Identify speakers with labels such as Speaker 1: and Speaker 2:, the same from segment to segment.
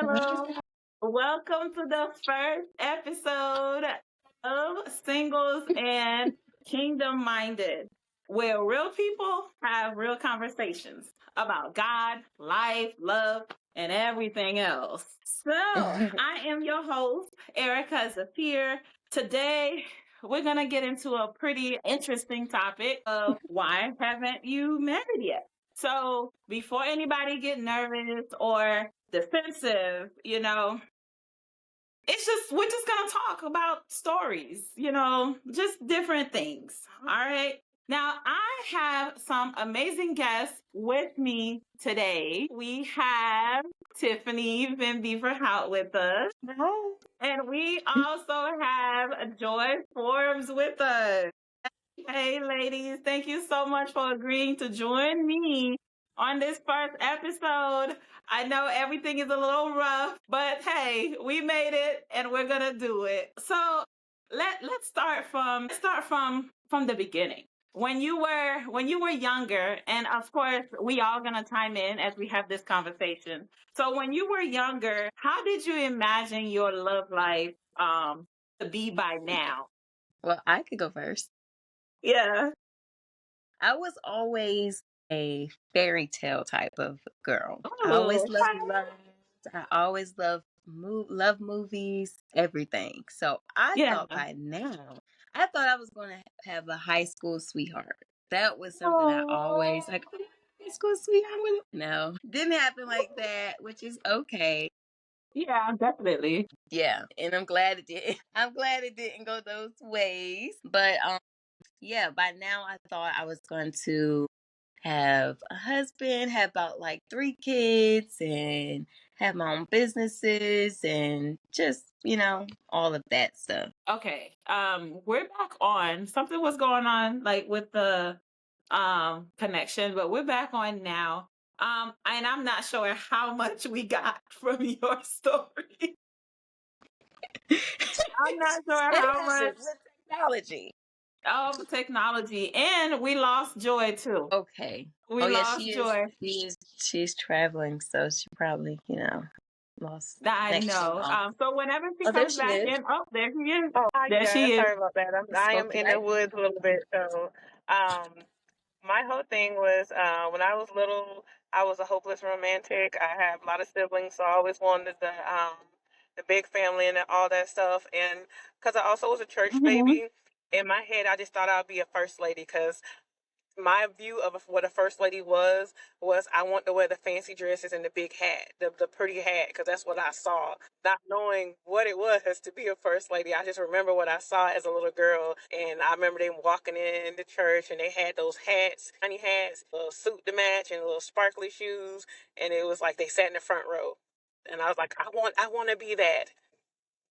Speaker 1: hello. Welcome to the first episode of Singles and Kingdom Minded, where real people have real conversations about God, life, love, and everything else. So, I am your host, Erica Zafir. Today, we're going to get into a pretty interesting topic of why haven't you married yet? So before anybody get nervous or defensive, it's just we're just gonna talk about stories, just different things. All right. Now I have some amazing guests with me today. We have Tiffany Van Beaverhout with us.
Speaker 2: Hi.
Speaker 1: And we also have Joy Forbes with us. Hey, ladies, thank you so much for agreeing to join me on this first episode. I know everything is a little rough, but hey, we made it and we're gonna do it. So let's start from the beginning. When you were younger, and of course we all gonna chime in as we have this conversation. So when you were younger, how did you imagine your love life to be by now?
Speaker 2: Well, I could go first.
Speaker 1: Yeah.
Speaker 2: I was always a fairy tale type of girl. I
Speaker 1: Oh,
Speaker 2: always loved love. I always loved love movies, everything. So I
Speaker 1: yeah.
Speaker 2: thought by now, I thought I was going to have a high school sweetheart. That was something I always
Speaker 1: Oh,
Speaker 2: like. "Oh, high school sweetheart with it." No, didn't happen like that, which is okay.
Speaker 1: yeah, definitely.
Speaker 2: Yeah, and I'm glad it did. I'm glad it didn't go those ways. But yeah, by now I thought I was going to have a husband, have about like 3 kids, and have my own businesses and just, all of that stuff.
Speaker 1: Okay. We're back on. Something was going on like with the connection, but we're back on now. And I'm not sure how much we got from your story. I'm not sure
Speaker 2: It
Speaker 1: how much
Speaker 2: happens with technology.
Speaker 1: of technology, and we lost Joy too.
Speaker 2: Okay.
Speaker 1: We
Speaker 2: Oh yeah,
Speaker 1: lost Joy.
Speaker 2: she's traveling, so she probably, lost
Speaker 1: I
Speaker 2: connection.
Speaker 1: know. So whenever she
Speaker 2: Oh, there
Speaker 1: comes
Speaker 2: she
Speaker 1: back
Speaker 2: is.
Speaker 1: in, oh, there she is.
Speaker 3: Oh, hi,
Speaker 1: There
Speaker 3: guys.
Speaker 1: she is.
Speaker 3: Sorry about that. I am
Speaker 2: Spoke
Speaker 3: in the
Speaker 2: right.
Speaker 3: woods a little bit. So, my whole thing was when I was little, I was a hopeless romantic. I have a lot of siblings, so I always wanted the big family and all that stuff. And because I also was a church
Speaker 1: Mhm.
Speaker 3: baby, in my head, I just thought I'd be a first lady because my view of what a first lady was I want to wear the fancy dresses and the big hat, the pretty hat, because that's what I saw. Not knowing what it was to be a first lady, I just remember what I saw as a little girl, and I remember them walking in the church, and they had those hats, tiny hats, a little suit to match, and little sparkly shoes, and it was like they sat in the front row, and I was like, I want to be that.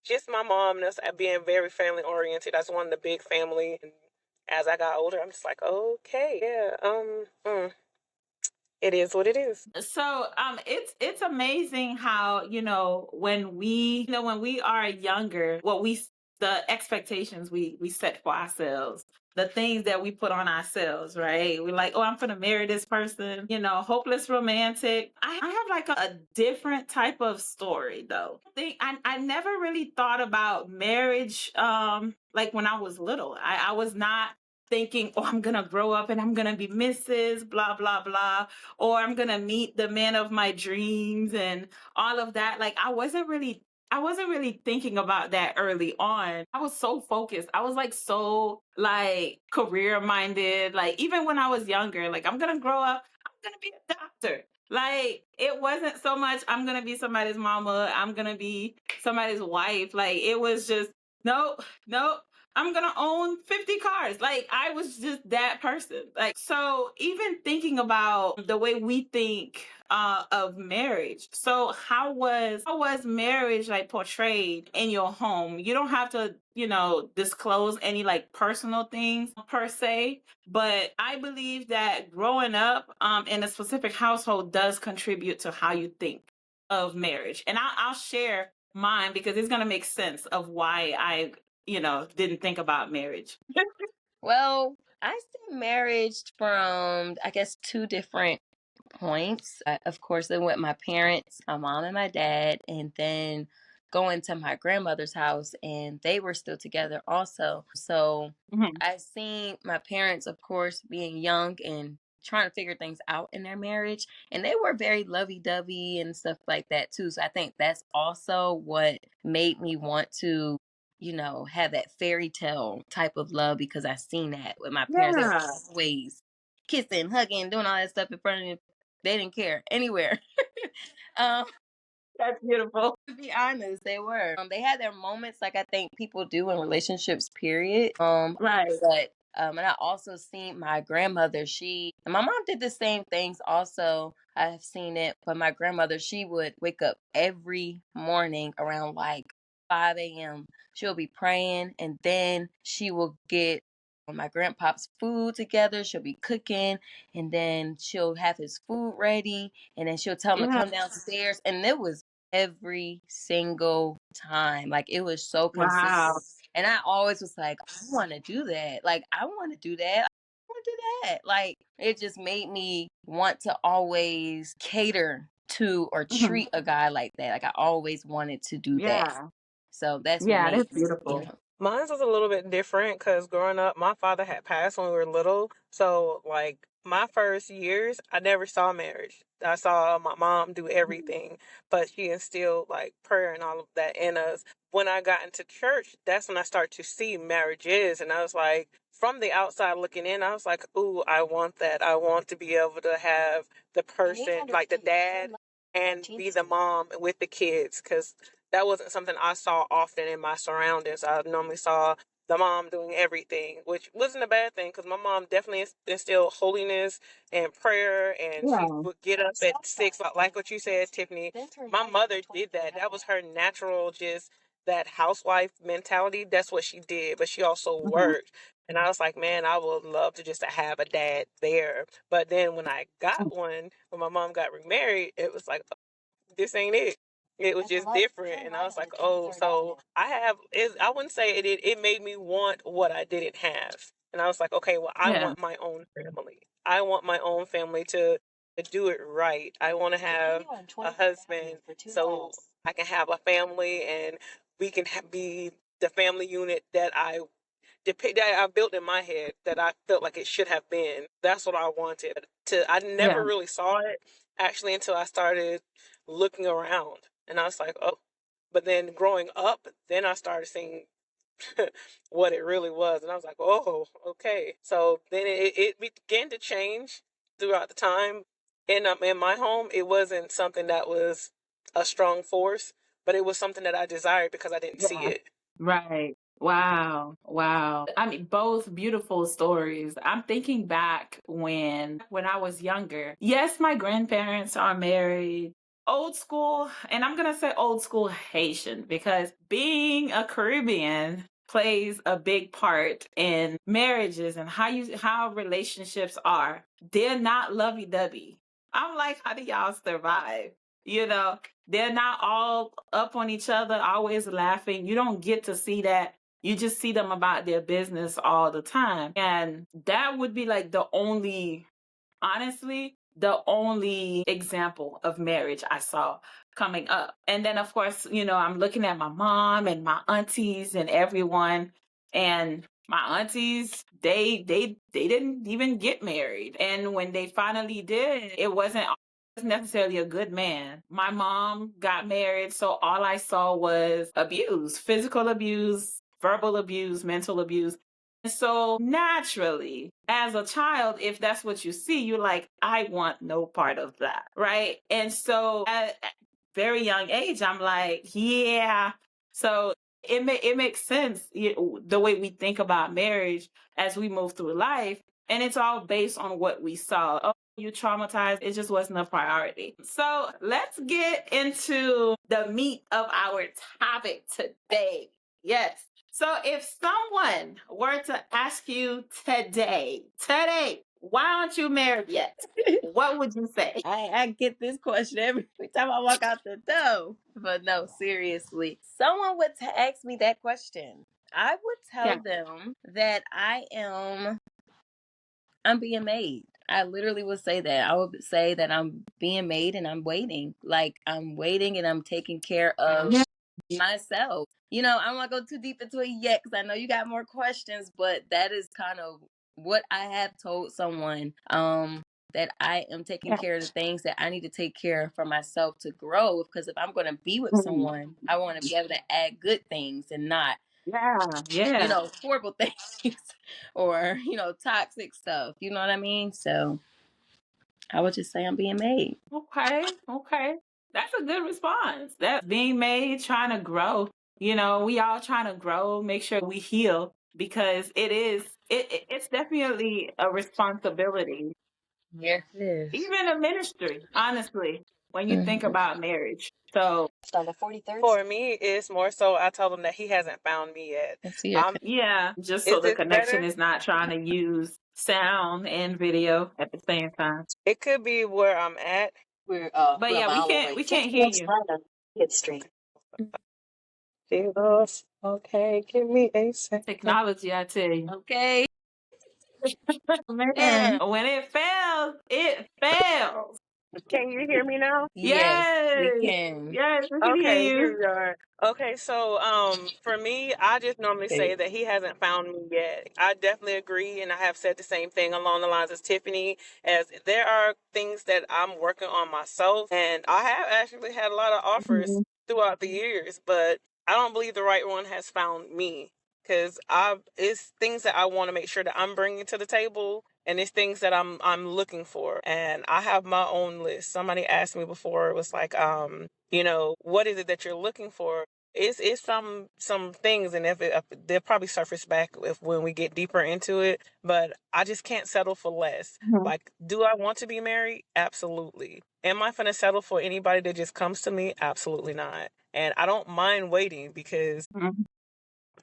Speaker 3: Just my mom and us being very family oriented. I just wanted a big family. And as I got older, I'm just like, okay, yeah, it is what it is.
Speaker 1: So it's amazing how, when we are younger, the expectations we set for ourselves, the things that we put on ourselves, right? We're like, oh, I'm gonna marry this person, hopeless romantic. I have like a different type of story though. I never really thought about marriage like when I was little. I was not thinking, oh, I'm gonna grow up and I'm gonna be Mrs. blah blah blah, or I'm gonna meet the man of my dreams and all of that. Like I wasn't really thinking about that early on. I was so focused. I was like so like career minded. Like even when I was younger, like I'm gonna grow up, I'm gonna be a doctor. Like it wasn't so much I'm gonna be somebody's mama, I'm gonna be somebody's wife. Like it was just nope, nope. I'm gonna own 50 cars. Like I was just that person. Like so even thinking about the way we think of marriage. So how was marriage like portrayed in your home? You don't have to, disclose any like personal things per se, but I believe that growing up in a specific household does contribute to how you think of marriage. And I'll share mine because it's going to make sense of why I didn't think about marriage.
Speaker 2: Well, I see marriage from, I guess, two different points. Of course, living with my parents, my mom and my dad, and then going to my grandmother's house, and they were still together also. So
Speaker 1: Mhm.
Speaker 2: I seen my parents, of course, being young and trying to figure things out in their marriage, and they were very lovey-dovey and stuff like that too. So I think that's also what made me want to, have that fairy tale type of love, because I seen that with my parents. They were
Speaker 1: Yeah,
Speaker 2: always kissing, hugging, doing all that stuff in front of you. They didn't care anywhere. um,
Speaker 1: that's beautiful.
Speaker 2: to be honest, they were. They had their moments, like I think people do in relationships. Period.
Speaker 1: Right.
Speaker 2: But and I also seen my grandmother. And my mom did the same things. Also, I've seen it, but my grandmother, she would wake up every morning around like 5 a.m. She'll be praying, and then she will get my grandpa's food together. She'll be cooking, and then she'll have his food ready, and then she'll tell him to
Speaker 1: Yeah.
Speaker 2: come downstairs. And it was every single time. Like, it was so
Speaker 1: Wow.
Speaker 2: consistent. And I always was like, I want to do that. Like, I want to do that. I want to do that. Like, it just made me want to always cater to or
Speaker 1: Mhm.
Speaker 2: treat a guy like that. Like, I always wanted to do that.
Speaker 1: Yeah.
Speaker 2: So that's what
Speaker 1: Yeah,
Speaker 2: made
Speaker 1: that's
Speaker 2: me,
Speaker 1: beautiful.
Speaker 3: Mine was a little bit different because growing up, my father had passed when we were little. So, like, my first years, I never saw marriage. I saw my mom do everything, but she instilled, like, prayer and all of that in us. When I got into church, that's when I started to see marriages. And I was like, from the outside looking in, I was like, ooh, I want that. I want to be able to have the person, like the dad, and be the mom with the kids. Because that wasn't something I saw often in my surroundings. I normally saw the mom doing everything, which wasn't a bad thing because my mom definitely instilled holiness and prayer, and she
Speaker 1: Yeah.
Speaker 3: would get up at 6, like what you said, Tiffany. My mother did that. That was her natural, just that housewife mentality. That's what she did, but she also
Speaker 1: Mhm.
Speaker 3: worked. And I was like, man, I would love to just have a dad there. But then when I got one, when my mom got remarried, it was like, this ain't it. It was just different, and I was like, oh, so I wouldn't say it made me want what I didn't have, and I was like, okay, well, I
Speaker 1: Yeah.
Speaker 3: want my own family. I want my own family to do it right. I want to have a husband so I can have a family, and we can be the family unit that I built in my head, that I felt like it should have been. That's what I wanted. I
Speaker 1: Yeah.
Speaker 3: never really saw it actually until I started looking around, and I was like, oh. But then growing up, then I started seeing what it really was, and I was like, oh, okay. So then it began to change throughout the time. In my home, it wasn't something that was a strong force, but it was something that I desired because I didn't see
Speaker 1: Yeah.
Speaker 3: it.
Speaker 1: Right. Wow. Wow. I mean, both beautiful stories. I'm thinking back when I was younger. Yes, my grandparents are married. Old school, and I'm going to say old school Haitian because being a Caribbean plays a big part in marriages and how relationships are. They're not lovey-dovey. I'm like, how do y'all survive? You know, they're not all up on each other, always laughing. You don't get to see that. You just see them about their business all the time. And that would be like honestly, the only example of marriage I saw coming up. And then, of course, I'm looking at my mom and my aunties and everyone. And my aunties, they didn't even get married. And when they finally did, it wasn't necessarily a good man. My mom got married, so all I saw was abuse, physical abuse, verbal abuse, mental abuse. And so naturally, as a child, if that's what you see, you're like, I want no part of that. Right. And so at very young age, I'm like, yeah. So it makes sense, the way we think about marriage as we move through life. And it's all based on what we saw. Oh, you traumatized. It just wasn't a priority. So let's get into the meat of our topic today. Yes. So if someone were to ask you today, why aren't you married yet? What would you say?
Speaker 2: I get this question every time I walk out the door. But no, seriously. Someone would to ask me that question, I would tell
Speaker 1: Yeah.
Speaker 2: them that I'm being made. I literally would say that. I would say that I'm being made and I'm waiting. Like I'm waiting and I'm taking care of myself. I don't want to go too deep into it yet because I know you got more questions, but that is kind of what I have told someone. That I am taking care of the things that I need to take care of for myself to grow. Because if I'm going to be with someone, I want to be able to add good things and not,
Speaker 1: Yeah.
Speaker 2: horrible things or, toxic stuff. You know what I mean? So I would just say I'm being made.
Speaker 1: Okay. Okay. That's a good response. That's being made, trying to grow. We all trying to grow, make sure we heal because it's definitely a responsibility.
Speaker 2: Yes, it is.
Speaker 1: Even a ministry, honestly, when you think
Speaker 2: Mm-hmm.
Speaker 1: about marriage. So
Speaker 3: On the 43rd. For me, it's more so I told him that he hasn't found me yet.
Speaker 2: Let's see your
Speaker 1: yeah, just so
Speaker 3: Is
Speaker 1: the
Speaker 3: this
Speaker 1: connection
Speaker 3: better?
Speaker 1: is not trying to use sound and video at the same time.
Speaker 3: It could be where I'm at.
Speaker 1: But
Speaker 3: We're a
Speaker 1: yeah, we
Speaker 3: mile
Speaker 1: can't
Speaker 3: away.
Speaker 1: we
Speaker 3: Just
Speaker 1: can't hear
Speaker 3: next
Speaker 1: you.
Speaker 3: time on Hit Street. Jesus. Okay, give me a second.
Speaker 1: Technology, I tell you.
Speaker 2: Okay.
Speaker 1: Man, when it fails, it fails.
Speaker 3: Can you hear me now?
Speaker 2: Yes, we
Speaker 1: Yes.
Speaker 2: can.
Speaker 1: Yes, we can hear
Speaker 3: Okay, here
Speaker 1: you.
Speaker 3: we are. Okay, so for me, I just normally say
Speaker 2: Okay.
Speaker 3: that he hasn't found me yet. I definitely agree, and I have said the same thing along the lines as Tiffany, as there are things that I'm working on myself, and I have actually had a lot of offers
Speaker 1: Mhm.
Speaker 3: throughout the years, but I don't believe the right one has found me because I it's things that I want to make sure that I'm bringing to the table, and it's things that I'm looking for, and I have my own list. Somebody asked me before, it was like what is it that you're looking for? It's some things, and if they'll probably surface back if when we get deeper into it. But I just can't settle for less.
Speaker 1: Mhm.
Speaker 3: Like, do I want to be married? Absolutely. Am I gonna settle for anybody that just comes to me? Absolutely not. And I don't mind waiting because
Speaker 1: Mhm.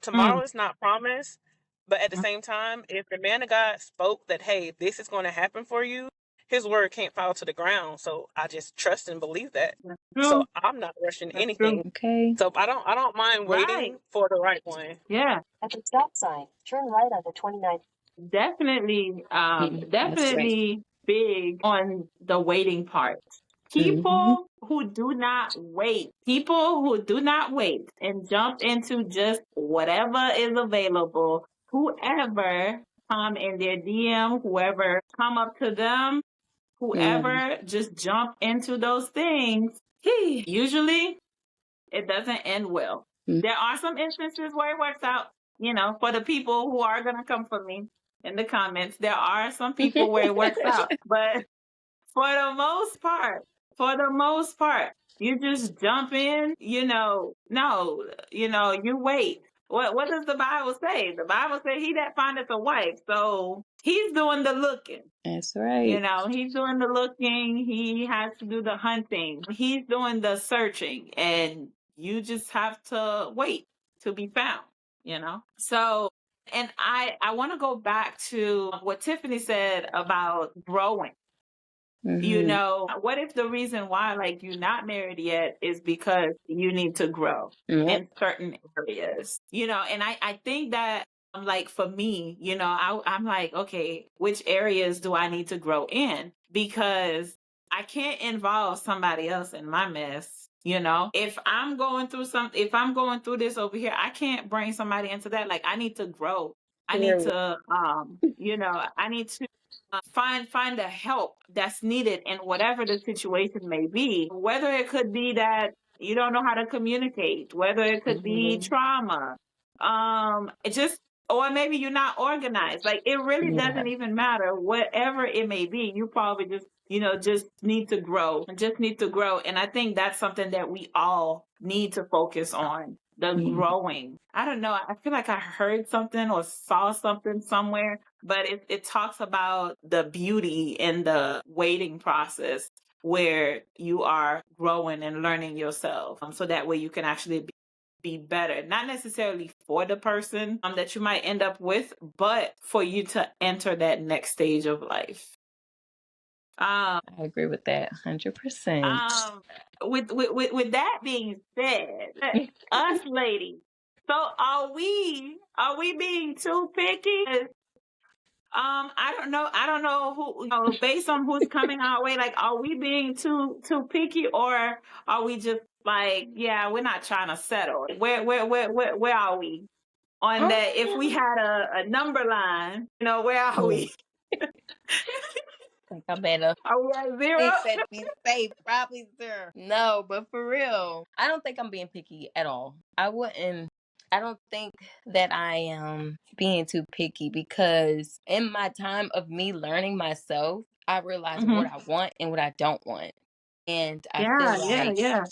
Speaker 3: tomorrow is not promised. But at the same time, if the man of God spoke that, hey, this is going to happen for you, his word can't fall to the ground. So I just trust and believe that.
Speaker 1: That's
Speaker 3: So
Speaker 1: true.
Speaker 3: I'm not rushing
Speaker 1: That's true.
Speaker 3: anything.
Speaker 2: Okay.
Speaker 3: So I don't mind
Speaker 1: Right.
Speaker 3: waiting for the right one.
Speaker 1: Yeah.
Speaker 3: At the stop sign, turn right on the 29th.
Speaker 1: Definitely,
Speaker 2: That's right.
Speaker 1: definitely big on the waiting part.
Speaker 2: Mm-hmm.
Speaker 1: People who do not wait and jump into just whatever is available, whoever come in their DM, whoever come up to them,
Speaker 2: Mm-hmm.
Speaker 1: whoever just jump into those things, usually it doesn't end well. There are some instances where it works out, for the people who are going to come for me in the comments. There are some people where it works out. But for the most part, you just jump in, no, you wait. What does the Bible say? The Bible says he that findeth a wife. So he's doing the looking.
Speaker 2: That's right.
Speaker 1: He's doing the looking. He has to do the hunting. He's doing the searching. And you just have to wait to be found. So, and I want to go back to what Tiffany said about growing.
Speaker 2: Mm-hmm.
Speaker 1: What if the reason why like you're not married yet is because you need to grow
Speaker 2: Yep.
Speaker 1: in certain areas? And I think that like for me, I'm like, okay, which areas do I need to grow in? Because I can't involve somebody else in my mess. If I'm going through this over here, I can't bring somebody into that. Like I need to grow. I need
Speaker 2: Period.
Speaker 1: to I need to find the help that's needed in whatever the situation may be. Whether it could be that you don't know how to communicate, whether it could be
Speaker 2: Mm-hmm.
Speaker 1: trauma, it just or maybe you're not organized. Like it really
Speaker 2: Yeah.
Speaker 1: doesn't even matter. Whatever it may be, you probably just need to grow and just need to grow. And I think that's something that we all need to focus on. The
Speaker 2: Mm-hmm.
Speaker 1: growing. I don't know. I feel like I heard something or saw something somewhere, but it talks about the beauty in the waiting process where you are growing and learning yourself. So that way you can actually be better, not necessarily for the person that you might end up with, but for you to enter that next stage of life. Um,
Speaker 2: I agree with that 100%.
Speaker 1: with that being said, us ladies, so are we being too picky? I don't know. I don't know who, based on who's coming our way. Like, are we being too picky, or are we just like, yeah, we're not trying to settle? Where are we on
Speaker 2: Um,
Speaker 1: that? If we had a number line, where are
Speaker 2: mm,
Speaker 1: we?
Speaker 2: think I better
Speaker 1: Are we at zero?
Speaker 2: think that be safe, probably zero. No, but for real, I don't think I'm being picky at all. I wouldn't. I don't think that I am being too picky because in my time of me learning myself, I realize what
Speaker 1: Hmm.
Speaker 2: I want and what I don't want. And I feel
Speaker 1: Yeah, yeah,
Speaker 2: like
Speaker 1: yeah,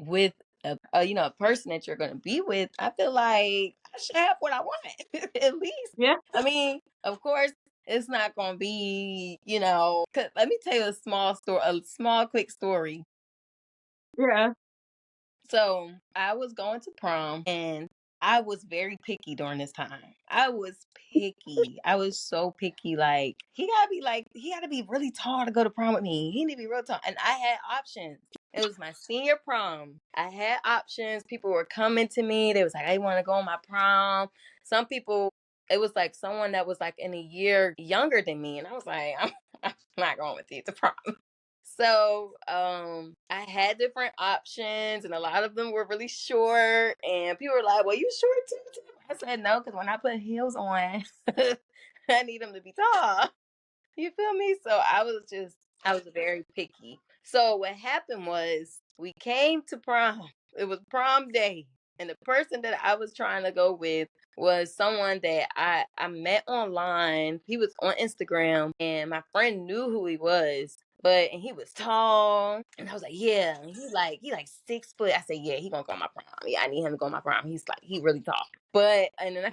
Speaker 2: with a person that you're going to be with, I feel like I should have what I want at least.
Speaker 1: yeah,
Speaker 2: I mean, of course it's not going to be, 'cause let me tell you a small quick story.
Speaker 1: yeah,
Speaker 2: So I was going to prom and I was very picky during this time. I was picky. I was so picky. Like he gotta be really tall to go to prom with me. He need to be real tall. And I had options. It was my senior prom. I had options. People were coming to me. They was like, I want to go on my prom. Some people, it was like someone that was like in a year younger than me. And I was like, I'm not going with you to prom. So I had different options, and a lot of them were really short. And people were like, "Well, you short too?" I said no, because when I put heels on, I need them to be tall. You feel me? So I was very picky. So what happened was we came to prom. It was prom day. And the person that I was trying to go with was someone that I met online. He was on Instagram and my friend knew who he was. And he was tall. And I was like, yeah. And he like 6 foot. I said, yeah, he gonna go on my prom. Yeah, I need him to go on my prom. He really tall. And then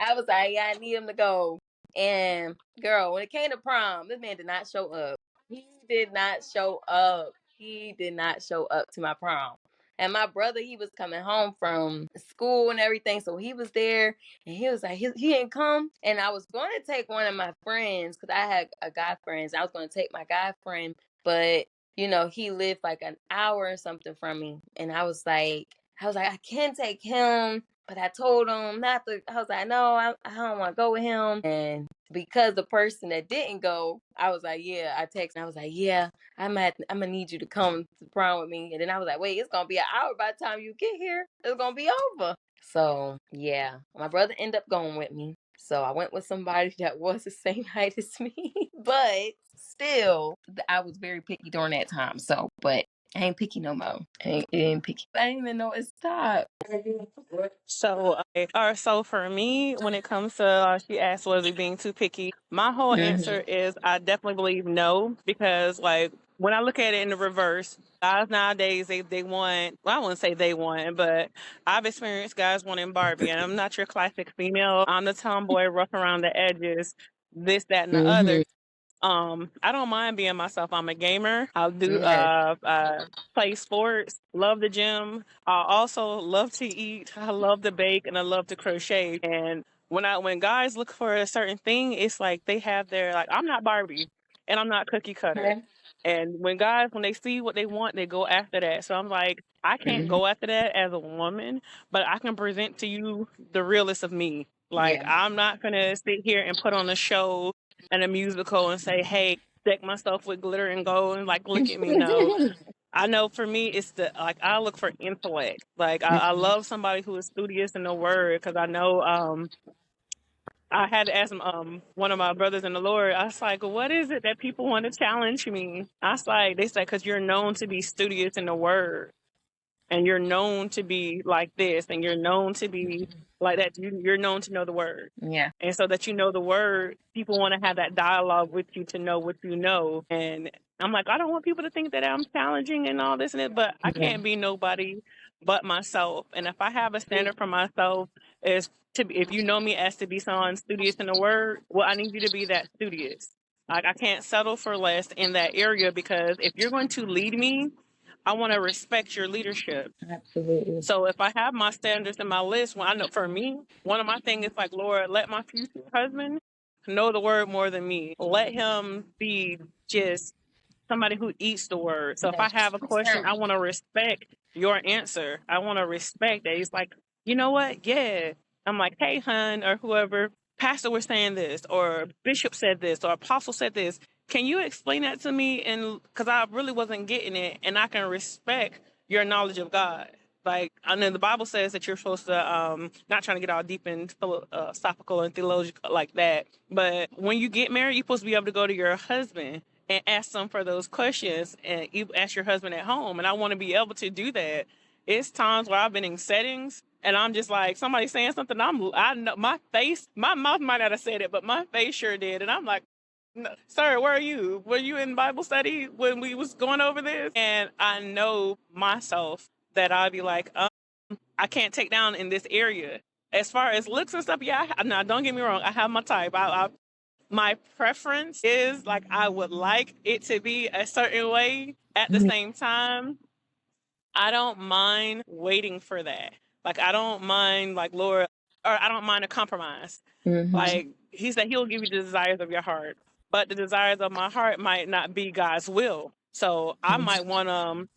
Speaker 2: I was like, yeah, I need him to go. And girl, when it came to prom, this man did not show up. He did not show up. He did not show up to my prom. And my brother, he was coming home from school and everything. So he was there and he was like, he didn't come. And I was going to take one of my friends because I had a guy friend. I was going to take my guy friend, but he lived like an hour or something from me. And I was like, I can't take him. But I told him not to. I was like, no, I don't want to go with him. And because the person that didn't go, I was like, yeah. I texted. I was like, yeah, I'm gonna need you to come to prom with me. And then I was like, wait, it's gonna be an hour by the time you get here. It's gonna be over. So yeah, my brother ended up going with me. So I went with somebody that was the same height as me, but still, I was very picky during that time. So, but I ain't picky no more. I ain't picky. I didn't even know it stopped.
Speaker 3: So for me, when it comes to, she asked, was it being too picky? My whole answer
Speaker 2: Mm-hmm.
Speaker 3: is I definitely believe no, because like when I look at it in the reverse, guys nowadays they want. Well, I wouldn't say they want, but I've experienced guys wanting Barbie, and I'm not your classic female. I'm the tomboy, rough around the edges, this, that, and the
Speaker 2: Mm-hmm.
Speaker 3: other. I don't mind being myself. I'm a gamer. I'll do
Speaker 2: Yes.
Speaker 3: play sports, love the gym. I also love to eat. I love to bake and I love to crochet. And when guys look for a certain thing, it's like they have their, like, I'm not Barbie and I'm not cookie cutter. And when guys, when they see what they want, they go after that. So I'm like, I can't
Speaker 2: Mm-hmm.
Speaker 3: go after that as a woman, but I can present to you the realest of me. Like,
Speaker 2: Yeah.
Speaker 3: I'm not gonna sit here and put on a show and a musical and say, hey, deck myself with glitter and gold and like look at me. No. I know for me it's the like I look for intellect. Like I love somebody who is studious in the word, because I know I had to ask one of my brothers in the Lord. I was like, what is it that people want to challenge me? I was like, they said, because you're known to be studious in the word, and you're known to be like this, and you're known to be like that. You're known to know the word.
Speaker 2: Yeah.
Speaker 3: And so that you know the word, people want to have that dialogue with you to know what you know. And I'm like, I don't want people to think that I'm challenging and all this and it, but I
Speaker 2: Yeah.
Speaker 3: can't be nobody but myself. And if I have a standard for myself, is to be, if you know me as to be someone studious in the word, well, I need you to be that studious. Like I can't settle for less in that area, because if you're going to lead me, I want to respect your leadership.
Speaker 2: Absolutely.
Speaker 3: So if I have my standards in my list, well, I know for me, one of my things is like, Lord, let my future husband know the word more than me. Let him be just somebody who eats the word. So if I
Speaker 2: That's
Speaker 3: have a question, I want to respect your answer. I want to respect that. He's like, you know what? Yeah. I'm like, hey, hun, or whoever, pastor was saying this, or bishop said this, or apostle said this. Can you explain that to me? And because I really wasn't getting it, and I can respect your knowledge of God. Like, I know the Bible says that you're supposed to, not trying to get all deep in philosophical and theological like that, but when you get married, you're supposed to be able to go to your husband and ask them for those questions, and you ask your husband at home. And I want to be able to do that. It's times where I've been in settings and I'm just like, somebody saying something, I know my face, my mouth might not have said it, but my face sure did. And I'm like, no, sir, where are you? Were you in Bible study when we was going over this? And I know myself that I'd be like, I can't take down in this area. As far as looks and stuff, yeah, now don't get me wrong, I have my type. My preference is like I would like it to be a certain way. At the same time, I don't mind waiting for that. Like, I don't mind, like, Lord, or I don't mind a compromise.
Speaker 2: Mm-hmm.
Speaker 3: Like, he said he'll give you the desires of your heart, but the desires of my heart might not be God's will. So I might want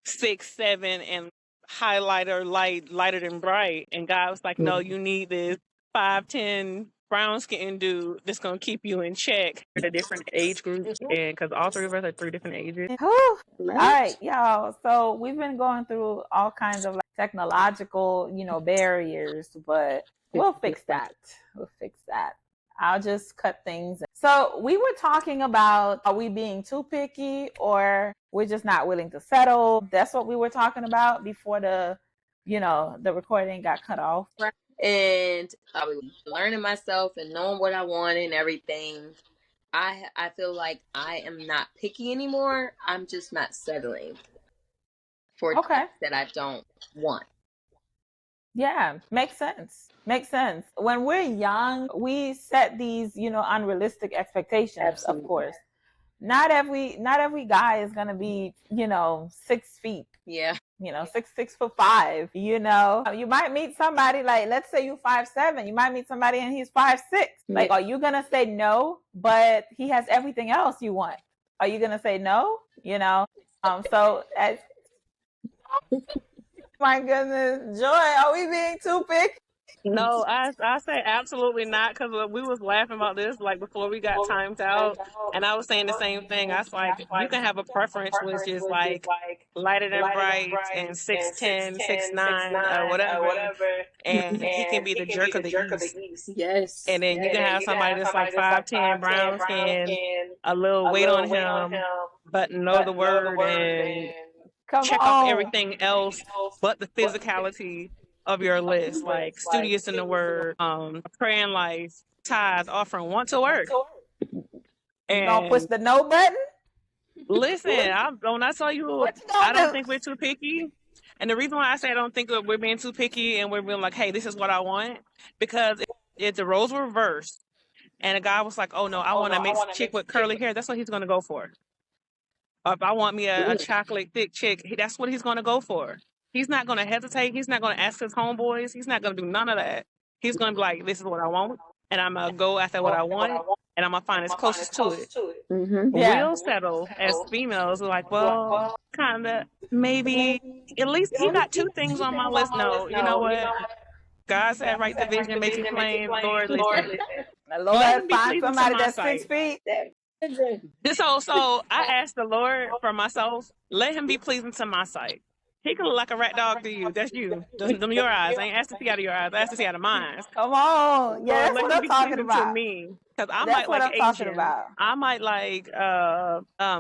Speaker 3: 6, 7, and highlighter lighter than bright. And God was like, no, you need this 5'10" brown skin dude that's gonna keep you in check for the different age groups, and because all three of us are 3 different ages.
Speaker 1: All right, y'all. So we've been going through all kinds of like technological, barriers, but we'll fix that. We'll fix that. I'll just cut things. So we were talking about, are we being too picky or we're just not willing to settle? That's what we were talking about before the recording got cut off.
Speaker 2: And I was learning myself and knowing what I wanted and everything. I feel like I am not picky anymore. I'm just not settling for things that I don't want.
Speaker 1: Yeah, makes sense. Makes sense. When we're young, we set these, unrealistic expectations. Absolutely. Of course. Not every guy is gonna be, 6 feet.
Speaker 2: Yeah.
Speaker 1: 6'5". You might meet somebody like, let's say you 5'7". You might meet somebody and he's 5'6". Like, are you gonna say no? But he has everything else you want. Are you gonna say no? So as my goodness, Joy, are we being too picky?
Speaker 3: No, I say absolutely not, because we was laughing about this like before we got timed out, and I was saying the same thing. I was like, you can have a preference which is like lighter than bright and 6'10", 6'9", or whatever, and he can be the jerk of the east.
Speaker 2: Yes.
Speaker 3: And then you can have somebody that's like 5'10", brown skin, a little weight on him, but know the word and check off everything else but the physicality of your list, like studious in the word, praying life, tithes, offering, want to work.
Speaker 1: And don't push the no button.
Speaker 3: Listen, when I tell you, I don't think we're too picky. And the reason why I say I don't think we're being too picky and we're being like, hey, this is what I want, because if the roles were reversed and a guy was like, oh no, I want to make a chick with curly hair, that's what he's going to go for. Or if I want me a chocolate thick chick, that's what he's going to go for. He's not going to hesitate. He's not going to ask his homeboys. He's not going to do none of that. He's going to be like, this is what I want, and I'm going to go after what I want, and I'm going to find as closest to it.
Speaker 2: Mm-hmm.
Speaker 1: Yeah.
Speaker 3: We'll settle as females. We're like, well, kind of, maybe, at least he got 2 things on my list. No, you know what? God said, write the vision, make it plain. Lord, listen.
Speaker 1: Lord, find somebody that's 6 feet.
Speaker 3: So I asked the Lord for myself, let him be pleasing to my sight. He can look like a rat dog to you. That's you. Them your eyes. I ain't asked to see out of your eyes. I asked to see out of mine.
Speaker 1: Come on. Yeah,
Speaker 3: Lord,
Speaker 1: that's what I'm talking about.
Speaker 3: To me. Because I
Speaker 1: that's
Speaker 3: might like Asian.
Speaker 1: About.
Speaker 3: I might like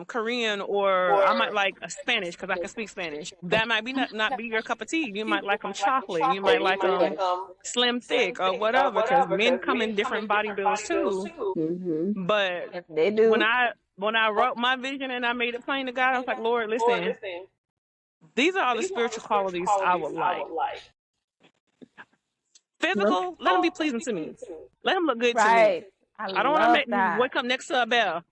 Speaker 3: Korean, or I might like Spanish because I can speak Spanish. That might be not be your cup of tea. You might like them chocolate. You might like them slim thick or whatever, because men come in different body builds too.
Speaker 2: Mm-hmm.
Speaker 3: But
Speaker 1: they do.
Speaker 3: When I wrote my vision and I made it plain to God, I was like, Lord, listen. These are all the spiritual qualities I would like. Physical, let him be pleasing to me. Let him look good to me. I don't want to wake up next to a bear.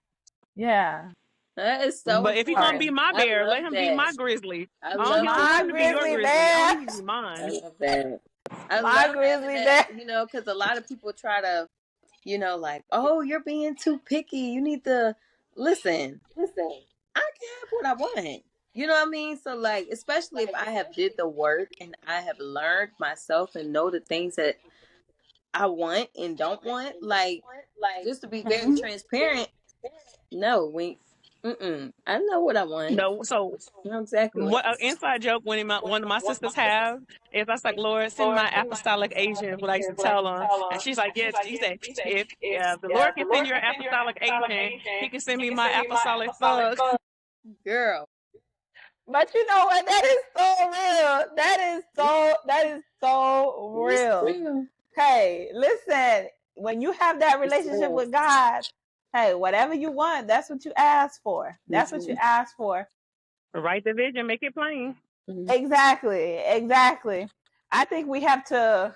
Speaker 1: Yeah.
Speaker 2: That is so
Speaker 3: But if he's going to be my bear, let him be my grizzly.
Speaker 1: I love my grizzly bear.
Speaker 2: I love that.
Speaker 1: My grizzly bear.
Speaker 2: Because a lot of people try to, like, oh, you're being too picky. You need to listen. I can have what I want. You know what I mean? So, like, especially if I have did the work and I have learned myself and know the things that I want and don't want. Like, just to be very
Speaker 1: Mhm.
Speaker 2: transparent, no, I know what I want.
Speaker 3: No, so
Speaker 2: I know exactly what
Speaker 3: what
Speaker 2: I
Speaker 3: an inside joke one of my sisters have is I was like, Lord, send my apostolic Asian, what I used to tell them. And she's like, yeah, she said, if the Lord can send your apostolic Asian, he can send me my apostolic thug.
Speaker 2: want. Girl.
Speaker 1: But you know what? That is so real. That is so
Speaker 2: It's
Speaker 1: real.
Speaker 2: real.
Speaker 1: Hey, listen, when you have that relationship with God, hey, whatever you want, that's what you ask for. That's what you ask for.
Speaker 3: Write the vision, make it plain.
Speaker 1: Exactly. I think we have to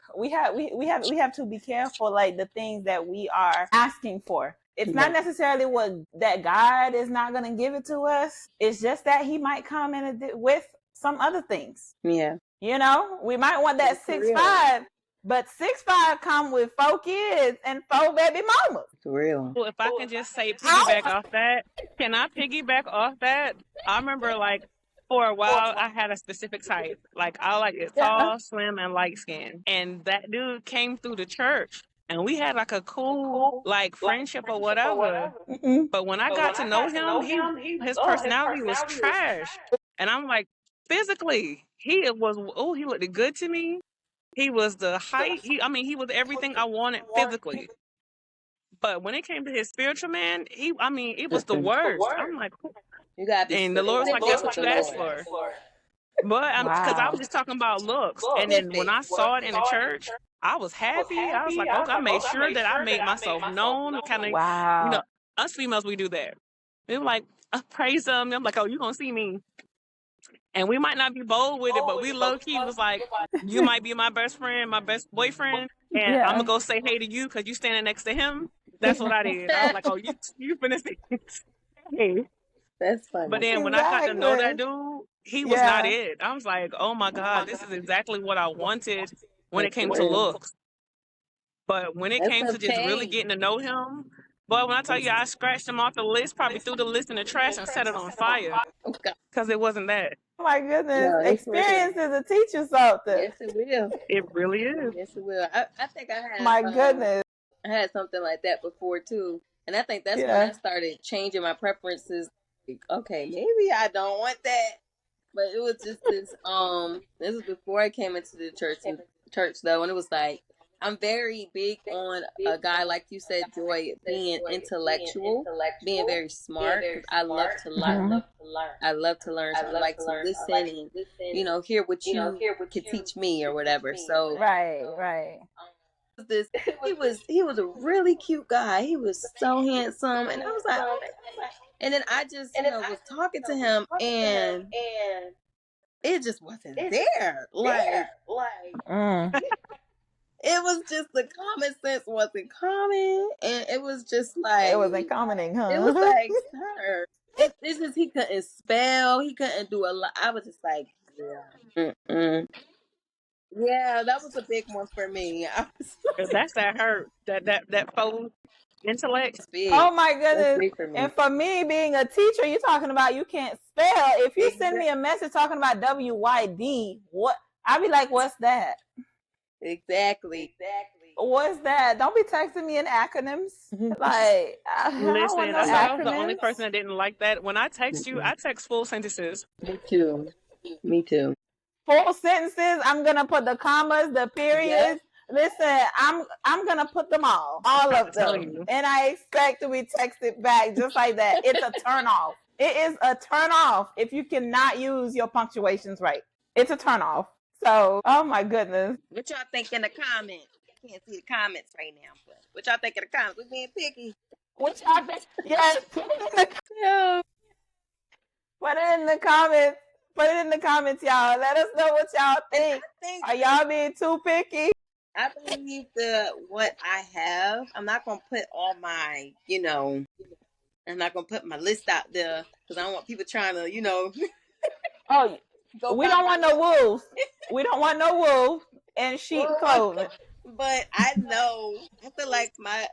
Speaker 1: be careful, like the things that we are asking for. It's not necessarily that God is not going to give it to us. It's just that he might come in with some other things.
Speaker 2: Yeah.
Speaker 1: You know, we might want that 6'5", but 6'5" come with 4 kids and 4 baby mamas.
Speaker 2: For real.
Speaker 3: Well, if I can just say piggyback off that, can I piggyback off that? I remember like for a while I had a specific type. Like I like it tall, slim, and light skin. And that dude came through the church and we had like a cool like friendship or whatever.
Speaker 1: Mm-hmm.
Speaker 3: But when I got to know him, his personality was trash. And I'm like, physically, he looked good to me. He was the height. He was everything I wanted physically. But when it came to his spiritual man, it was the worst. I'm like,
Speaker 2: you gotta be.
Speaker 3: And the Lord's like, that's what you asked for. But because I was just talking about looks, and then when I saw it in the church, I was happy. I was like, okay, I made sure that I made myself known. Kind of, us females, we do that. They were like, praise him. I'm like, oh, you gonna see me. And we might not be bold with it, but we low key was like, you might be my best friend, my best boyfriend, and I'm gonna go say hey to you because you standing next to him. That's what I did. I was like, oh, you finna see. Hey.
Speaker 2: That's funny.
Speaker 3: But then when I got to know that dude, he was not it. I was like, oh my God, this is exactly what I wanted when it came to looks. But when it came to just really getting to know him, boy, when I tell you I scratched him off the list, probably threw the list in the trash and set it on fire. Because it wasn't that.
Speaker 1: Oh my goodness. Experiences will teach you something.
Speaker 2: Yes, it will.
Speaker 3: It really is.
Speaker 2: Yes, it will. I think I had.
Speaker 1: My goodness.
Speaker 2: I had something like that before too. And I think that's when I started changing my preferences. Like, okay, maybe I don't want that. But it was just this this was before I came into the church though, and it was like I'm very big on a guy, like you said, Joy, being intellectual, being very smart. I love to learn. I love to learn. So I like to listen and, hear what you can teach me or whatever. So
Speaker 1: right.
Speaker 2: He was a really cute guy. He was so handsome, and I was like, and then I just was talking to him, and it just wasn't there. It was just the common sense wasn't common, and it was just like
Speaker 1: it wasn't commenting, huh?
Speaker 2: It was like, sir, it's just he couldn't spell, he couldn't do a lot. I was just like, yeah, that was a big one for me.
Speaker 3: That's that hurt. That faux intellect.
Speaker 1: Oh my goodness! And for me, being a teacher, you're talking about you can't spell. If you send me a message talking about WYD, what I'd be like, what's that?
Speaker 2: Exactly.
Speaker 1: What's that? Don't be texting me in acronyms. Like,
Speaker 3: listen, I was the only person that didn't like that. When I text you, I text full sentences.
Speaker 2: Me too.
Speaker 1: Full sentences. I'm gonna put the commas, the periods. Yep. Listen, I'm gonna put them all of them, and I expect to be texted back just like that. It's a turn off. It is a turn off if you cannot use your punctuations right. It's a turn off. So, oh my goodness.
Speaker 2: What y'all think in the comments? I can't see the comments right now, but what y'all think in the comments? We're being picky.
Speaker 1: What y'all think? Yes. Put it in the comments. Put it in the comments, y'all. Let us know what y'all think. Are y'all being too picky?
Speaker 2: I believe what I have. I'm not gonna put all my, I'm not gonna put my list out there because I don't want people trying to,
Speaker 1: Oh, we don't want no wolves. We don't want no wolves in sheep clothing.
Speaker 2: But I know, I feel like my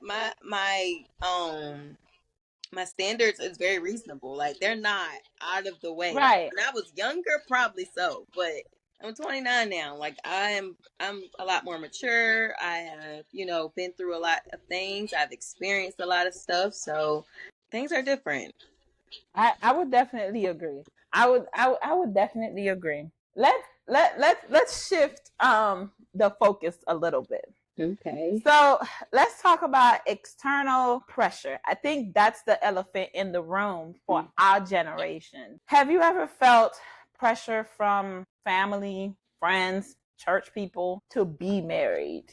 Speaker 2: standards is very reasonable. Like they're not out of the way.
Speaker 1: Right.
Speaker 2: When I was younger, probably so, but I'm 29 now. Like I'm a lot more mature. I have, been through a lot of things. I've experienced a lot of stuff, so things are different.
Speaker 1: I would definitely agree. I would definitely agree. Let's shift the focus a little bit.
Speaker 2: Okay.
Speaker 1: So let's talk about external pressure. I think that's the elephant in the room for our generation. Have you ever felt pressure from family, friends, church people to be married?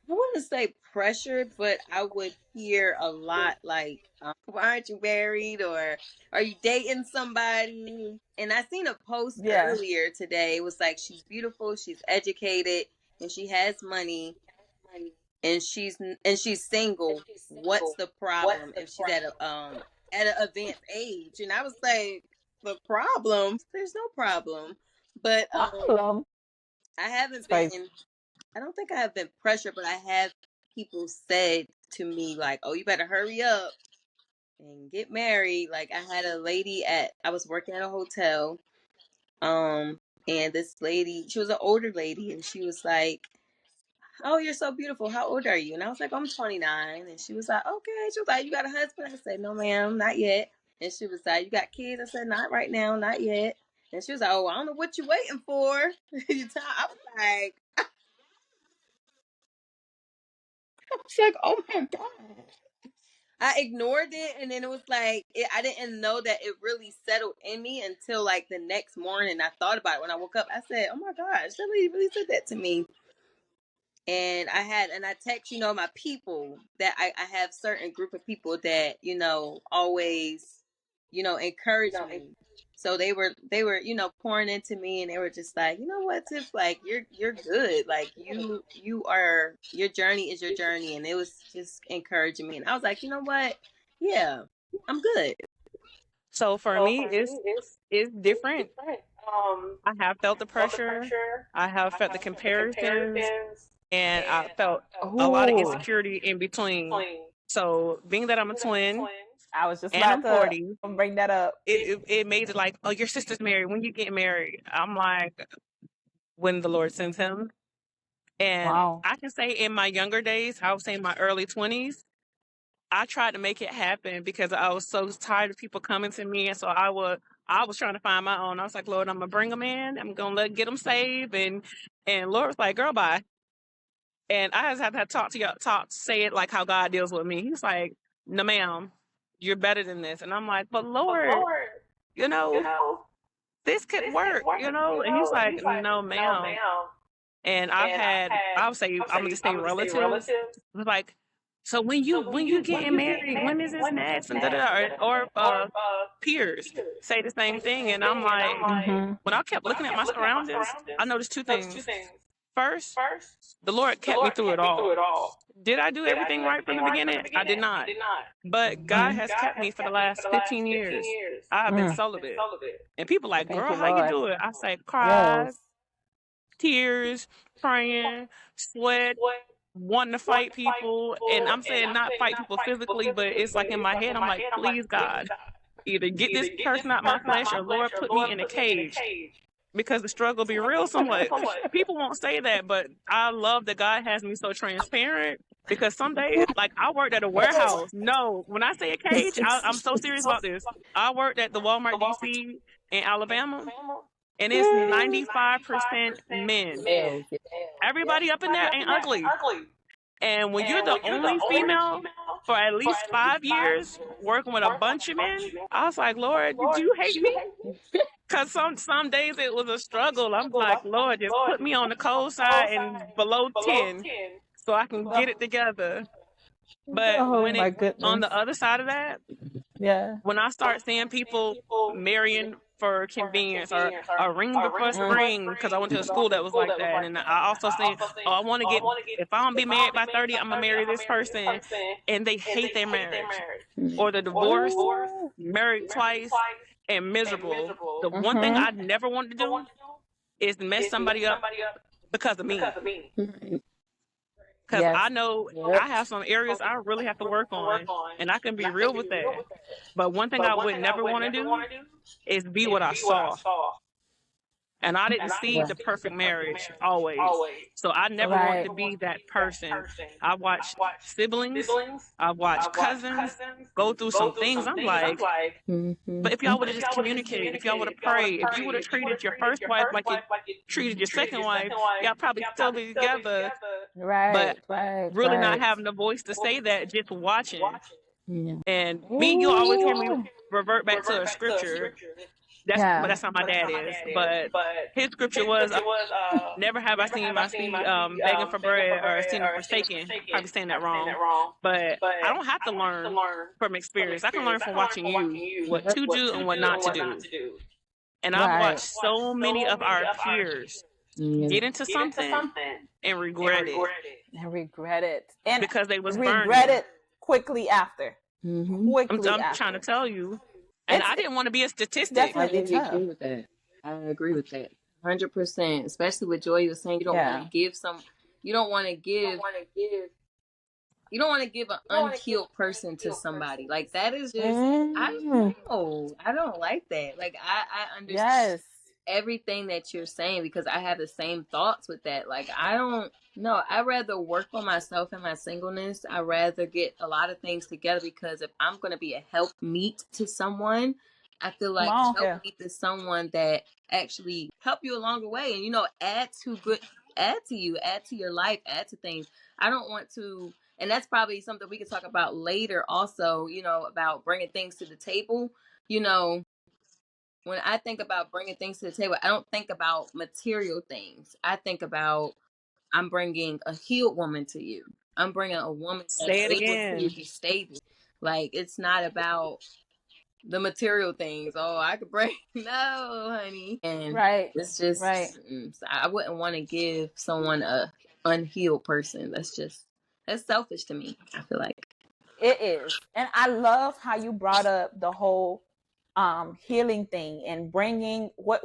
Speaker 2: I wouldn't say pressured, but I would hear a lot like, "Why aren't you married?" or "Are you dating somebody?" And I seen a post
Speaker 1: Yeah.
Speaker 2: earlier today. It was like, she's beautiful, she's educated, and she has money, and she's single. What's the problem if she's at an advanced age? And I was like, the problem? There's no problem. But
Speaker 1: Problem.
Speaker 2: I haven't
Speaker 1: Right.
Speaker 2: been. I don't think I have been pressured, but I have people said to me like, "Oh, you better hurry up and get married." Like, I had a lady I was working at a hotel, and this lady, she was an older lady, and she was like, "Oh, you're so beautiful. How old are you?" And I was like, "I'm 29." And she was like, "Okay." She was like, "You got a husband?" I said, "No, ma'am, not yet." And she was like, "You got kids?" I said, "Not right now, not yet." And she was like, "Oh, I don't know what you're waiting for." I was like, "Oh my god." I ignored it, and then it was like I didn't know that it really settled in me until like the next morning. I thought about it when I woke up. I said, "Oh my gosh, that lady really said that to me." And I text, my people that I have certain group of people that, always, encourage me. So they were, pouring into me, and they were just like, "You know what, Tiff, like you're good. Like your journey is your journey." And it was just encouraging me. And I was like, "You know what? Yeah, I'm good."
Speaker 3: So for me, it's different. I have felt the pressure. I have felt the comparisons, and I felt a lot of
Speaker 1: Ooh.
Speaker 3: insecurity in between. So being that I'm a twin
Speaker 1: I was just
Speaker 3: and
Speaker 1: about
Speaker 3: I'm
Speaker 1: to
Speaker 3: 40,
Speaker 1: bring that up.
Speaker 3: it made it like, oh, your sister's married. When you get married, I'm like, when the Lord sends him. And
Speaker 1: Wow.
Speaker 3: I can say in my younger days, I would say in my early 20s, I tried to make it happen because I was so tired of people coming to me, and so I was trying to find my own. I was like, Lord, I'm gonna bring them in. I'm gonna get them saved, and Lord was like, girl, bye. And I just had to talk to y'all, say it like how God deals with me. He's like, no, ma'am, you're better than this. And I'm like, but Lord, you know, this could work, And he's like, no, ma'am. And I would say, I'm gonna just say relatives. Like, so when you getting married, when is this next? And or peers say the same thing. And I'm like,
Speaker 1: Mm-hmm.
Speaker 3: when I kept looking at my surroundings, I noticed two things. First, the Lord kept me through it all. Did I do everything right from the beginning? I did not. But God has kept me for the last 15 years. I have been
Speaker 1: Mm.
Speaker 3: celibate. And people like,
Speaker 1: Thank
Speaker 3: girl,
Speaker 1: you,
Speaker 3: how you
Speaker 1: Lord.
Speaker 3: do it? I say,
Speaker 1: Yes.
Speaker 3: cries, tears, praying, sweat, wanting to fight people. And I'm saying not fight people physically, but it's like in my head, I'm like, please, God, either get this person out my flesh or Lord, put me in a cage because the struggle be real somewhat. People won't say that, but I love that God has me so transparent because some days, like I worked at a warehouse. No, when I say a cage, I'm so serious about this. I worked at the Walmart DC in Alabama, and it's 95% men.
Speaker 2: Males.
Speaker 3: Everybody up in there ain't ugly. And when you're the only female for at least 5 years working with a bunch of men, I was like, Lord, did you hate me? Cause some days it was a struggle. I'm like, Lord, just put me on the cold side and below 10 so I can get it together. But
Speaker 1: Oh
Speaker 3: when
Speaker 1: my
Speaker 3: it on
Speaker 1: goodness.
Speaker 3: the other side of that,
Speaker 1: Yeah.
Speaker 3: when I start seeing people marrying for convenience or ring the first ring, because I went to a school that was like that, and I also saying, oh, I want to get if I don't be married by 30, I'm gonna marry this person, and they hate their marriage or the divorce,
Speaker 1: Ooh.
Speaker 3: married twice, and miserable. The one thing
Speaker 1: Mm-hmm.
Speaker 3: I never wanted to do is mess somebody up because of me. Because
Speaker 1: Yes.
Speaker 3: I know
Speaker 1: Yep.
Speaker 3: I have some areas I really have to work on, and I can be real with that. But one thing I would never want to do is be what I saw. And I didn't see the perfect marriage always. So I never wanted to be that person. I watched siblings, I watched cousins go through some things. I'm like,
Speaker 2: Mm-hmm.
Speaker 3: but if y'all would have just communicated, if y'all would have prayed, if you would have treated your first wife like you treated your second wife, y'all probably still be together. But really not having the voice to say that, just watching.
Speaker 2: Yeah.
Speaker 3: And me, you always hear me revert back to a scripture. That's how my dad is. But his scripture was, "Never have I seen my seed begging for bread or seen them forsaken." Probably saying that wrong, but I don't have to learn from experience. I can learn from watching you what to do and what not to do. And I've watched so many of our peers
Speaker 2: Yeah.
Speaker 3: get into something and regret it
Speaker 1: And
Speaker 3: because they was
Speaker 1: regret
Speaker 3: burning.
Speaker 1: it quickly after.
Speaker 2: Mm-hmm.
Speaker 3: I'm trying to tell you, and I didn't want to be a statistic.
Speaker 2: I
Speaker 1: definitely
Speaker 2: really
Speaker 1: tough.
Speaker 2: agree with that. I agree with that. 100%. Especially with Joy, you were saying you don't want to give you don't want to give an unhealed person to somebody. Like that is just I don't like that. Like I understand everything that you're saying because I have the same thoughts with that. Like I don't know. I'd rather work on myself and my singleness. I'd rather get a lot of things together because if I'm gonna be a help meet to someone, I feel like help meet is someone that actually help you along the way and add to you, add to your life, add to things. I don't want to, and that's probably something we could talk about later also, about bringing things to the table. When I think about bringing things to the table, I don't think about material things. I think about I'm bringing a healed woman to you. I'm bringing a woman that's
Speaker 3: Say it
Speaker 2: able to
Speaker 3: again.
Speaker 2: be stable. Like, it's not about the material things. Oh, I could bring no, honey. And it's just so I wouldn't want to give someone a unhealed person. That's selfish to me. I feel like
Speaker 1: It is. And I love how you brought up the whole healing thing and bringing what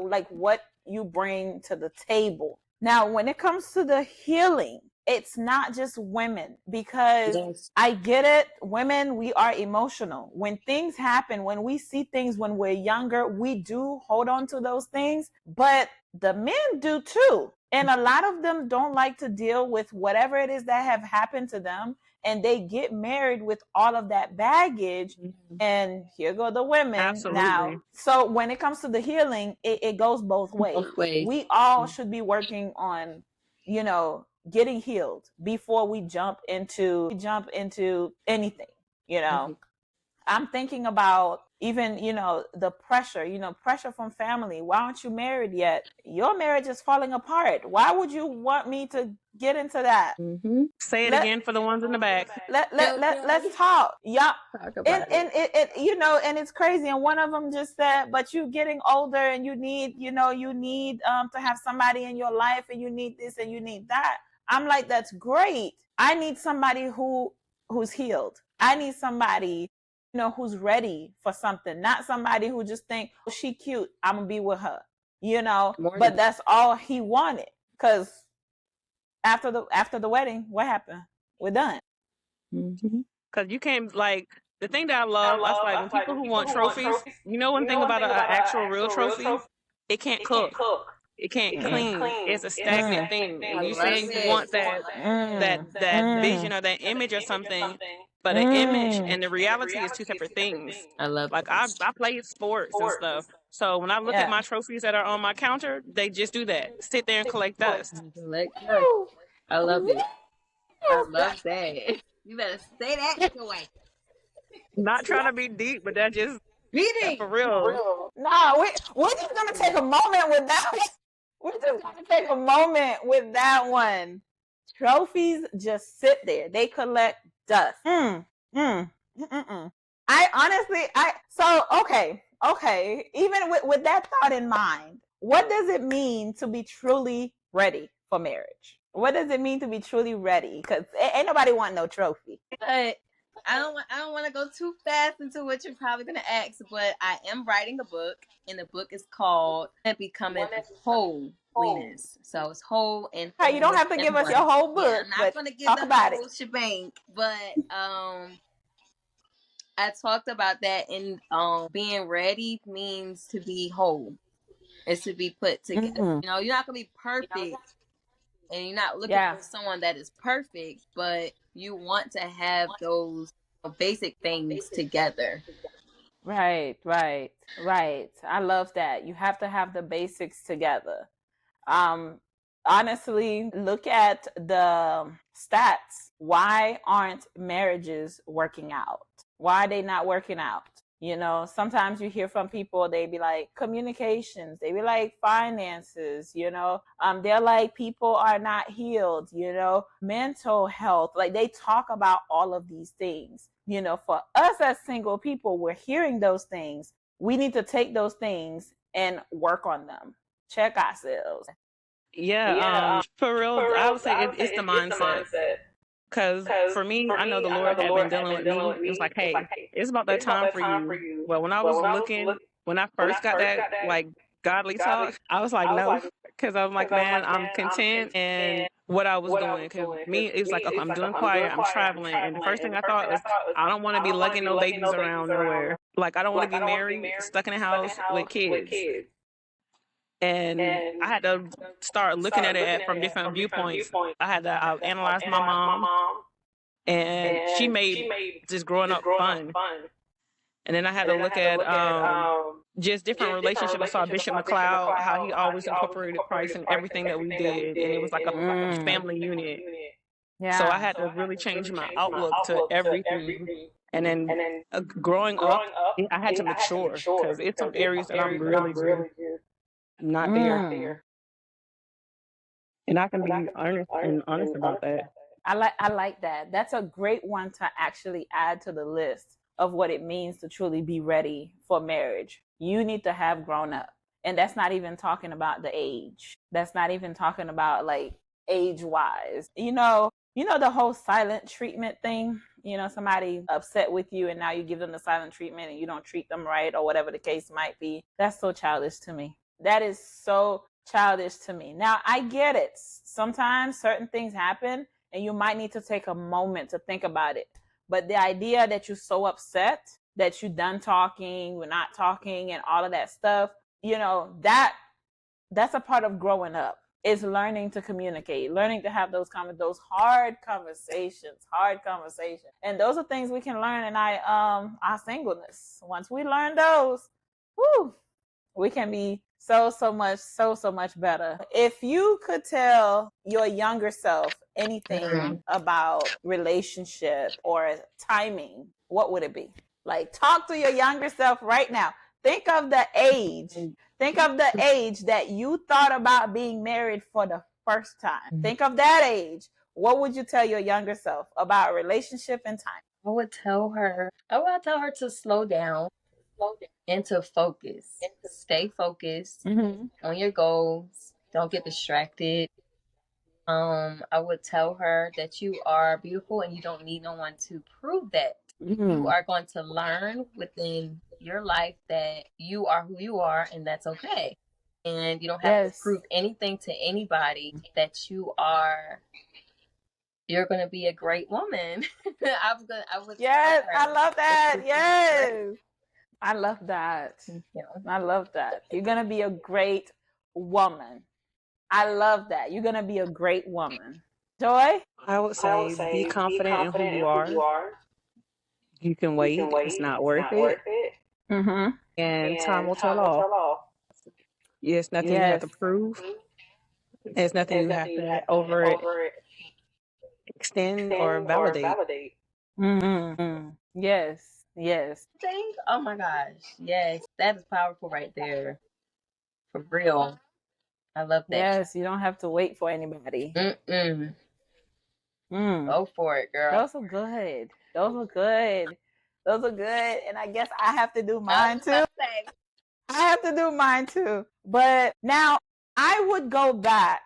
Speaker 1: you bring to the table. Now, when it comes to the healing, it's not just women because I get it. Women, we are emotional. When things happen, when we see things when we're younger, we do hold on to those things, but the men do too. And a lot of them don't like to deal with whatever it is that have happened to them. And they get married with all of that baggage. And here go the women.
Speaker 3: Absolutely.
Speaker 1: Now. So when it comes to the healing, it goes both ways. We all should be working on, getting healed before we jump into anything. I'm thinking about even, the pressure, pressure from family. Why aren't you married yet? Your marriage is falling apart. Why would you want me to get into that?
Speaker 3: Say it again for the ones in the back.
Speaker 1: Let's talk. Yup. And it and it's crazy. And one of them just said, but you getting older and you need to have somebody in your life and you need this and you need that. I'm like, that's great. I need somebody who's healed. I need somebody who's ready for something, not somebody who just think, oh, she cute, I'm gonna be with her, but that's all he wanted. Because after the wedding, what happened? We're done.
Speaker 3: Because you can't, like, the thing that I love, I feel like when people who want trophies, one thing about an actual real trophy, it can't cook. It can't clean. It's a stagnant thing. And you saying you want that vision or that image or something, but an image and the reality is two separate things.
Speaker 2: I love
Speaker 3: like I played sports and stuff. So when I look at my trophies that are on my counter, they just do that. Sit there and collect dust.
Speaker 2: I love it. I love that. You better say that Joy.
Speaker 3: Not trying to be deep, but that just for real.
Speaker 1: No, we're just gonna take a moment with that one. We're just gonna take a moment with that one. Trophies just sit there. They collect dust. I honestly, okay. Even with that thought in mind, what does it mean to be truly ready for marriage? What does it mean to be truly ready? Because ain't nobody want no trophy.
Speaker 2: But I don't want to go too fast into what you're probably going to ask, but I am writing a book, and the book is called Becoming Holiness. So it's whole and
Speaker 1: whole. You don't have to give us your whole book. Yeah, I'm not going to give the whole
Speaker 2: shebang, but I talked about that in being ready means to be whole. is to be put together.
Speaker 1: Mhm.
Speaker 2: You know, you're not gonna be perfect, and you're not looking
Speaker 1: Yeah.
Speaker 2: for someone that is perfect, but you want to have those basic things together.
Speaker 1: Right, right, right. I love that. You have to have the basics together. Um, Honestly, look at the stats. Why aren't marriages working out? Why are they not working out? You know, sometimes you hear from people, they be like communications, they be like finances, you know, they're like people are not healed, you know, mental health. Like they talk about all of these things. You know, for us as single people, we're hearing those things. We need to take those things and work on them, check ourselves.
Speaker 3: Yeah, for real, I would say it's the mindset. Because for me, I know the Lord had been dealing with me. It was like, hey, it's about that time for you. Well, when I was looking, when I first got that like godly talk, I was like, no, because I'm like, man, I'm content and what I was doing. Because me, it's like, okay, I'm doing choir, I'm traveling, and the first thing I thought was, I don't want to be lugging no babies around nowhere. Like, I don't want to be married, stuck in a house with kids. And I had to start looking at it from different viewpoints. I had to analyze my mom, and she made just growing up fun. And then I had to look at just different relationships. I saw Bishop McLeod, how he always incorporated Christ in everything that we did, and it was like a family unit.
Speaker 1: Yeah.
Speaker 3: So I had to really change my outlook to everything. And then growing up, I had to mature because it's some areas that I'm really just not there. And I can be honest about that.
Speaker 1: I like that. That's a great one to actually add to the list of what it means to truly be ready for marriage. You need to have grown up. And that's not even talking about the age. That's not even talking about like age wise. You know the whole silent treatment thing. You know, somebody upset with you and now you give them the silent treatment and you don't treat them right or whatever the case might be. That's so childish to me. That is so childish to me. Now, I get it. Sometimes certain things happen and you might need to take a moment to think about it. But the idea that you're so upset that you're done talking, we're not talking, and all of that stuff, you know, that's a part of growing up. Is learning to communicate, learning to have those hard conversations, and those are things we can learn in our singleness. Once we learn those, whoo, we can be so much better. If you could tell your younger self anything about relationship or timing, what would it be? Like talk to your younger self right now. Think of the age. Think of the age that you thought about being married for the first time. Think of that age. What would you tell your younger self about relationship and time?
Speaker 2: I would tell her to slow down and to focus. Stay focused on your goals. Don't get distracted. I would tell her that you are beautiful and you don't need no one to prove that. You are going to learn within your life that you are who you are and that's okay. And you don't have to prove anything to anybody that you're going to be a great woman. I would
Speaker 1: Yes,
Speaker 2: tell her
Speaker 1: I love that.
Speaker 2: that
Speaker 1: Yes. I love that.
Speaker 2: yeah.
Speaker 1: I love that. You're going to be a great woman. I love that. You're going to be a great woman. Joy?
Speaker 3: I would say be confident in who you are. You can wait. It's not worth it.
Speaker 1: Mm-hmm.
Speaker 3: And time will tell all. Yes, nothing you have to prove. There's nothing you have to over extend or validate.
Speaker 1: Mm-hmm. Yes. Yes.
Speaker 2: Oh my gosh. Yes. That is powerful right there. For real. I love that.
Speaker 1: Yes. You don't have to wait for anybody.
Speaker 2: Go for it, girl.
Speaker 1: Those are good. Those are good. Those are good. And I guess I have to do mine too. I have to do mine too. But now I would go back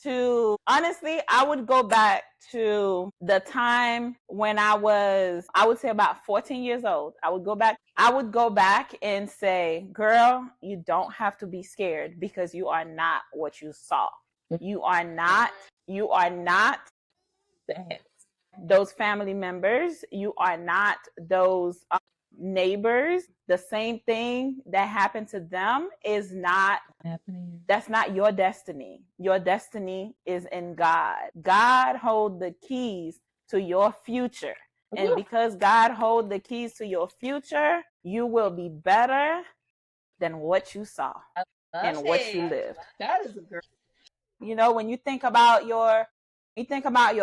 Speaker 1: I would go back to the time when I would say about 14 years old. I would go back and say, girl, you don't have to be scared because you are not what you saw. You are not those family members. You are not those neighbors, the same thing that happened to them is not
Speaker 2: happening.
Speaker 1: That's not your destiny. Your destiny is in God. God holds the keys to your future. And because God holds the keys to your future, you will be better than what you saw and what you lived.
Speaker 2: That is a girl.
Speaker 1: You know, when you think about your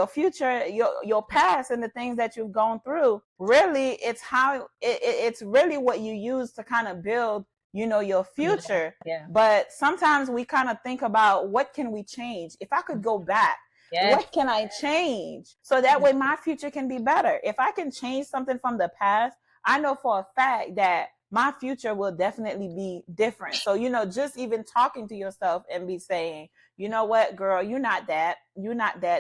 Speaker 1: future, your past and the things that you've gone through, really it's really what you use to kind of build, your future.
Speaker 2: Yeah.
Speaker 1: But sometimes we kind of think about, what can we change? If I could go back, what can I change so that way my future can be better? If I can change something from the past, I know for a fact that my future will definitely be different. So, just even talking to yourself and be saying, you know what, girl, you're not that.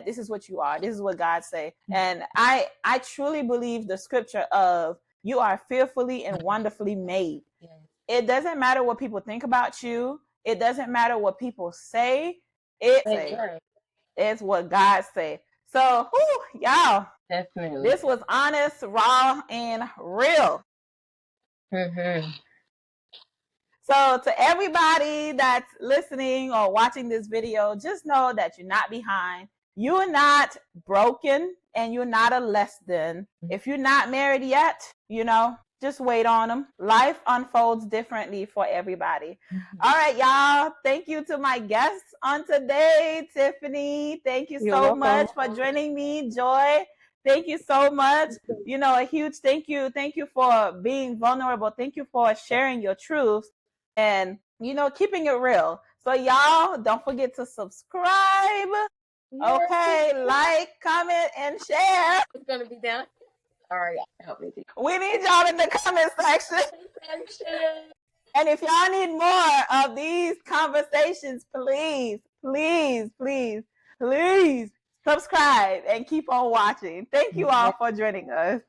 Speaker 1: This is what you are. This is what God say. And I truly believe the scripture of, you are fearfully and wonderfully made. It doesn't matter what people think about you. It doesn't matter what people say. It's what God say. So, y'all,
Speaker 2: Definitely.
Speaker 1: this was honest, raw, and real. So to everybody that's listening or watching this video, just know that you're not behind. You're not broken, and you're not a less than. If you're not married yet, just wait on them. Life unfolds differently for everybody. All right, y'all. Thank you to my guests on today. Tiffany, thank you so much for joining me. Joy, thank you so much. A huge thank you. Thank you for being vulnerable. Thank you for sharing your truths and, keeping it real. So y'all, don't forget to subscribe. Okay, like, comment, and share.
Speaker 2: It's going to be down. All right, help me.
Speaker 1: We need y'all in the comment section. And if y'all need more of these conversations, please, please, please, please subscribe and keep on watching. Thank you all for joining us.